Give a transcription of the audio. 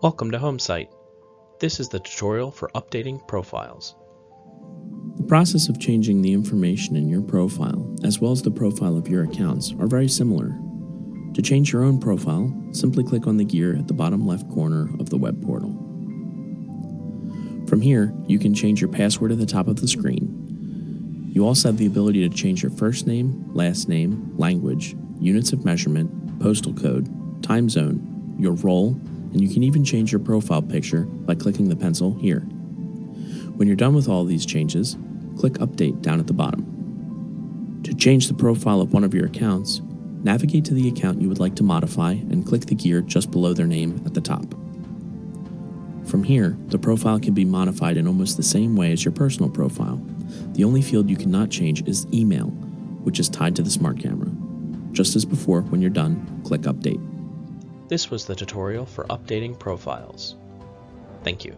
Welcome to HomeSite. This is the tutorial for updating profiles. The process of changing the information in your profile, as well as the profile of your accounts, are very similar. To change your own profile, simply click on the gear at the bottom left corner of the web portal. From here, you can change your password at the top of the screen. You also have the ability to change your first name, last name, language, units of measurement, postal code, time zone, your role, and you can even change your profile picture by clicking the pencil here. When you're done with all these changes, click Update down at the bottom. To change the profile of one of your accounts, navigate to the account you would like to modify and click the gear just below their name at the top. From here, the profile can be modified in almost the same way as your personal profile. The only field you cannot change is email, which is tied to the smart camera. Just as before, when you're done, click Update. This was the tutorial for updating profiles. Thank you.